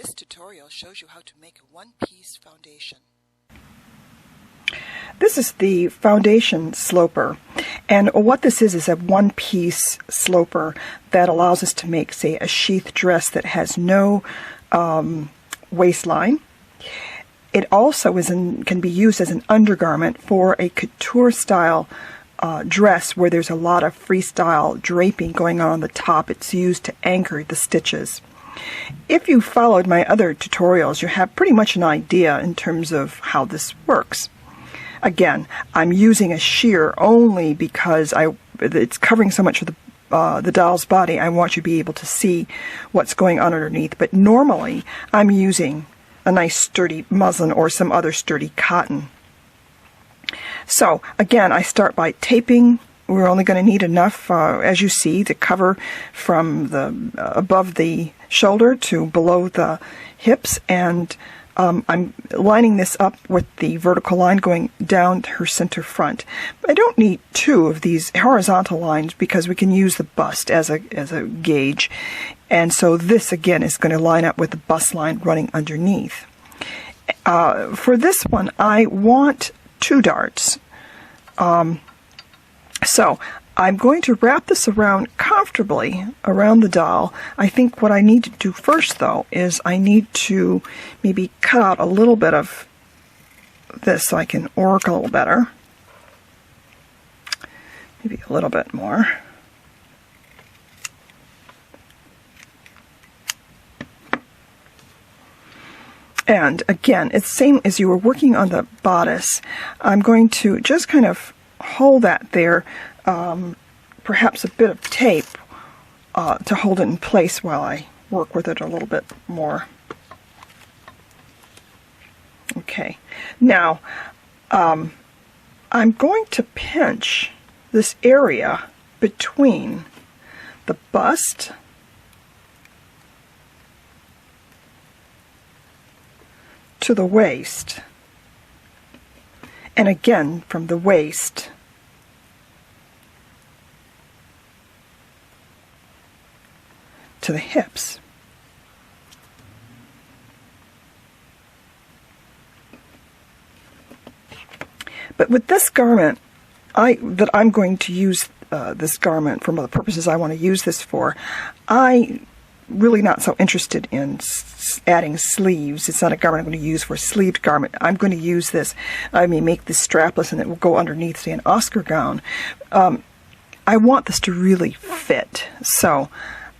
This tutorial shows you how to make a one-piece foundation. This is the foundation sloper, and what this is a one-piece sloper that allows us to make, say, a sheath dress that has no waistline. It also can be used as an undergarment for a couture style dress where there's a lot of freestyle draping going on the top. It's used to anchor the stitches. If you followed my other tutorials, you have pretty much an idea in terms of how this works. Again, I'm using a sheer only because it's covering so much of the doll's body. I want you to be able to see what's going on underneath. But normally, I'm using a nice sturdy muslin or some other sturdy cotton. So again, I start by taping. We're only going to need enough, as you see, to cover from the above the shoulder to below the hips, and I'm lining this up with the vertical line going down her center front. I don't need two of these horizontal lines because we can use the bust as a gauge, and so this again is going to line up with the bust line running underneath. For this one, I want 2 darts. So I'm going to wrap this around comfortably around the doll. I think what I need to do first, though, is I need to maybe cut out a little bit of this so I can work a little better. Maybe a little bit more. And again, it's the same as you were working on the bodice. I'm going to just kind of hold that there, perhaps a bit of tape to hold it in place while I work with it a little bit more. Okay, now I'm going to pinch this area between the bust to the waist, and again from the waist to the hips. But with this garment, I'm going to use this garment for the purposes I want to use this for, I'm really not so interested in adding sleeves. It's not a garment I'm going to use for a sleeved garment. I'm going to use this, I may make this strapless and it will go underneath, say, an Oscar gown. I want this to really fit, so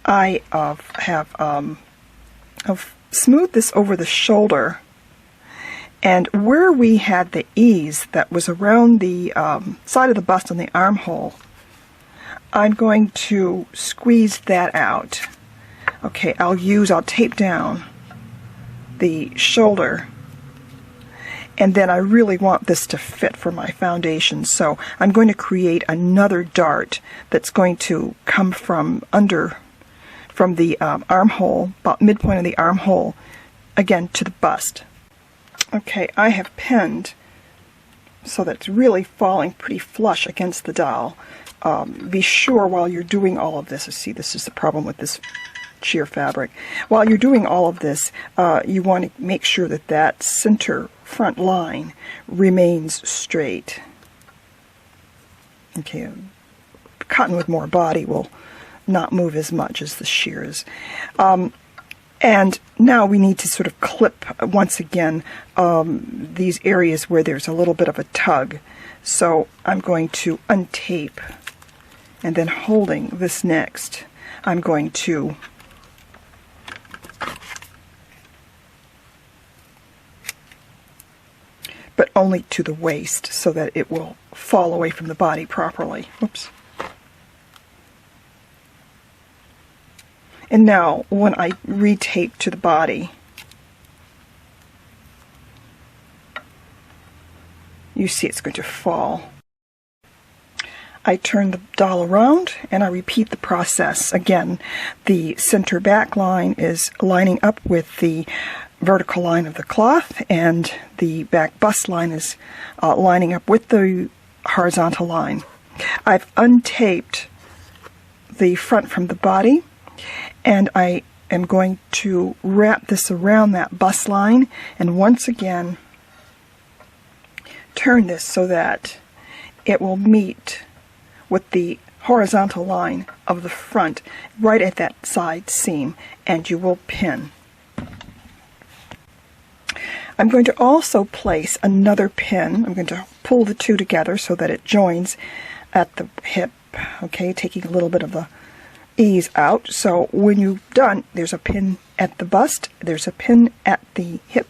I have smoothed this over the shoulder, and where we had the ease that was around the side of the bust on the armhole, I'm going to squeeze that out. Okay, I'll tape down the shoulder, and then I really want this to fit for my foundation, so I'm going to create another dart that's going to come from the armhole, about midpoint of the armhole, again to the bust. Okay, I have pinned so that it's really falling pretty flush against the doll. Be sure while you're doing all of this, see, this is the problem with this sheer fabric. While you're doing all of this, you want to make sure that that center front line remains straight. Okay, cotton with more body will not move as much as the shears. And now we need to sort of clip once again these areas where there's a little bit of a tug. So I'm going to untape, and then holding this next, I'm going to but only to the waist so that it will fall away from the body properly. Whoops. And now when I retape to the body, you see it's going to fall. I turn the doll around and I repeat the process. Again, the center back line is lining up with the vertical line of the cloth, and the back bust line is lining up with the horizontal line. I've untaped the front from the body, and I am going to wrap this around that bust line, and once again turn this so that it will meet with the horizontal line of the front right at that side seam, and you will pin. I'm going to also place another pin. I'm going to pull the two together so that it joins at the hip, okay, taking a little bit of the ease out. So when you've done, there's a pin at the bust, there's a pin at the hip,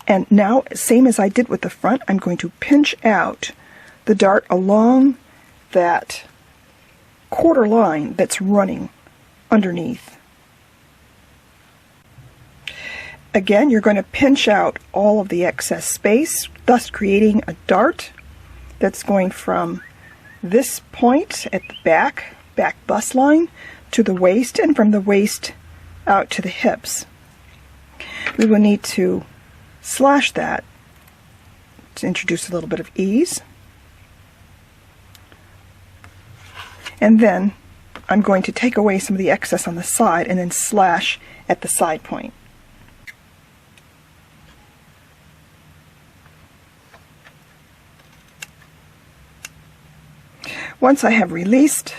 and now, same as I did with the front, I'm going to pinch out the dart along that quarter line that's running underneath. Again, you're going to pinch out all of the excess space, thus creating a dart that's going from this point at the back bust line to the waist, and from the waist out to the hips. We will need to slash that to introduce a little bit of ease. And then I'm going to take away some of the excess on the side and then slash at the side point. Once I have released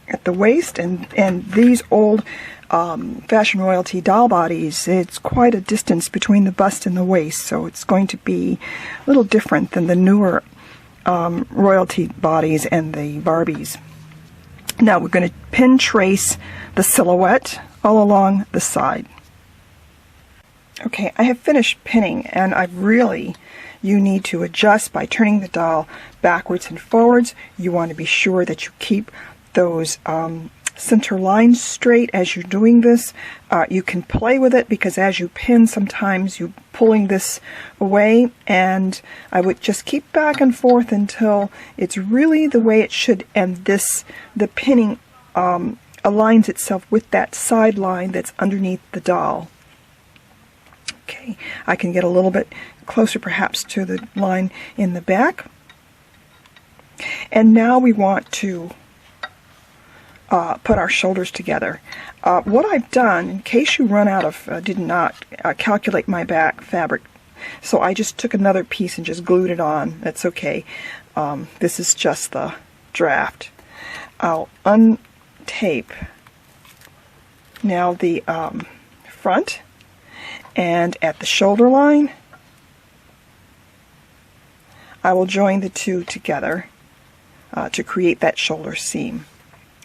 at the waist, and these old fashion royalty doll bodies, it's quite a distance between the bust and the waist, so it's going to be a little different than the newer royalty bodies and the Barbies. Now we're going to pin trace the silhouette all along the side. Okay, I have finished pinning, and you need to adjust by turning the doll backwards and forwards. You want to be sure that you keep those center lines straight as you're doing this. You can play with it, because as you pin, sometimes you're pulling this away, and I would just keep back and forth until it's really the way it should, and the pinning aligns itself with that side line that's underneath the doll. Okay, I can get a little bit closer perhaps to the line in the back. And now we want to put our shoulders together. What I've done, in case you run out of, did not calculate my back fabric, so I just took another piece and just glued it on. That's okay. This is just the draft. I'll untape now the front, and at the shoulder line I will join the two together to create that shoulder seam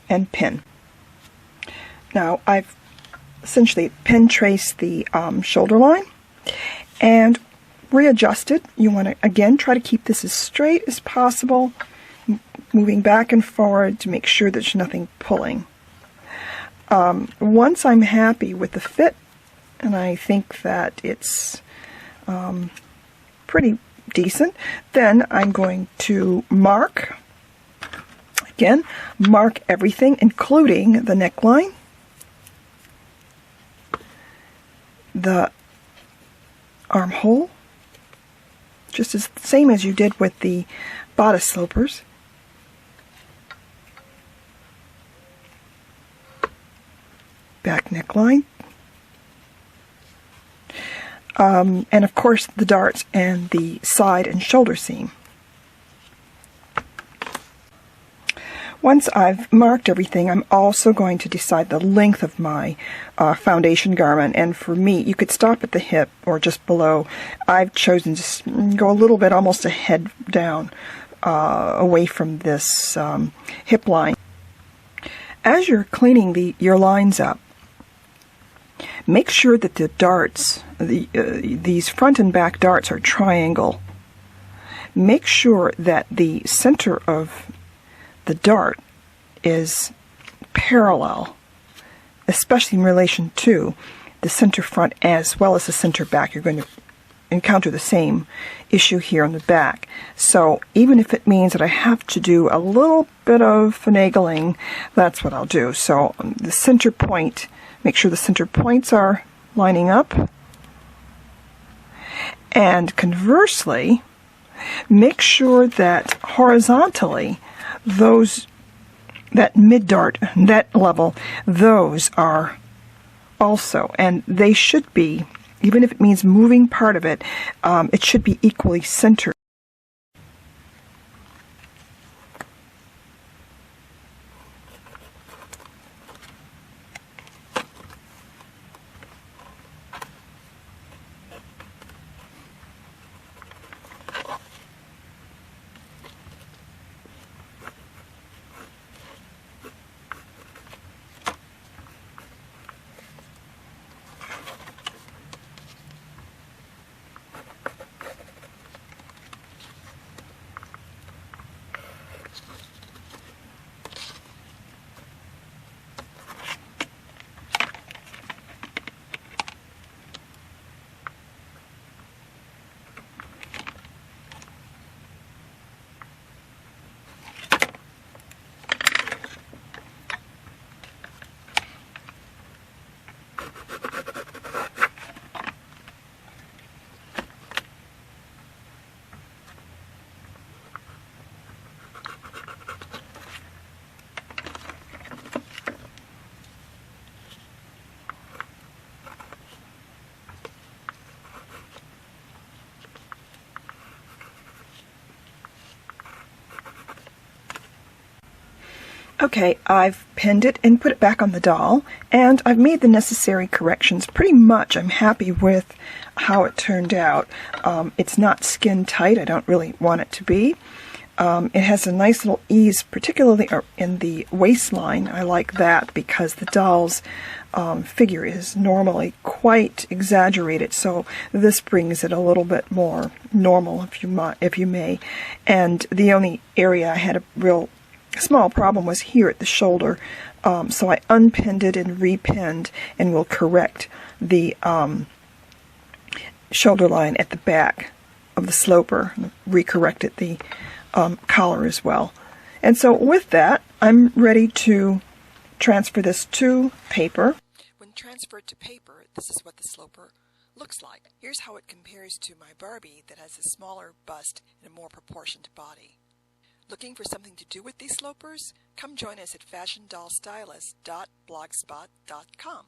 and pin. Now I've essentially pin traced the shoulder line and readjusted. You want to again try to keep this as straight as possible, moving back and forward to make sure there's nothing pulling. Once I'm happy with the fit, and I think that it's pretty decent, then I'm going to mark everything, including the neckline, the armhole, just as same as you did with the bodice slopers, back neckline, and of course the darts and the side and shoulder seam. Once I've marked everything, I'm also going to decide the length of my foundation garment, and for me, you could stop at the hip or just below. I've chosen to go a little bit, almost a head down, away from this hip line. As you're cleaning your lines up, make sure that the darts, these front and back darts, are triangle. Make sure that the center of the dart is parallel, especially in relation to the center front as well as the center back. You're going to encounter the same issue here on the back. So even if it means that I have to do a little bit of finagling, that's what I'll do. So the center point, make sure the center points are lining up. And conversely, make sure that horizontally, that mid dart, that level, those are also, and they should be, even if it means moving part of it, it should be equally centered. Okay, I've pinned it and put it back on the doll, and I've made the necessary corrections. Pretty much I'm happy with how it turned out. It's not skin tight. I don't really want it to be. It has a nice little ease, particularly in the waistline. I like that because the doll's figure is normally quite exaggerated, so this brings it a little bit more normal, if you may. And the only area I had a real small problem was here at the shoulder, so I unpinned it and repinned, and will correct the shoulder line at the back of the sloper, recorrected the collar as well. And so with that, I'm ready to transfer this to paper. When transferred to paper, this is what the sloper looks like. Here's how it compares to my Barbie that has a smaller bust and a more proportioned body. Looking for something to do with these slopers? Come join us at fashiondollstylist.blogspot.com.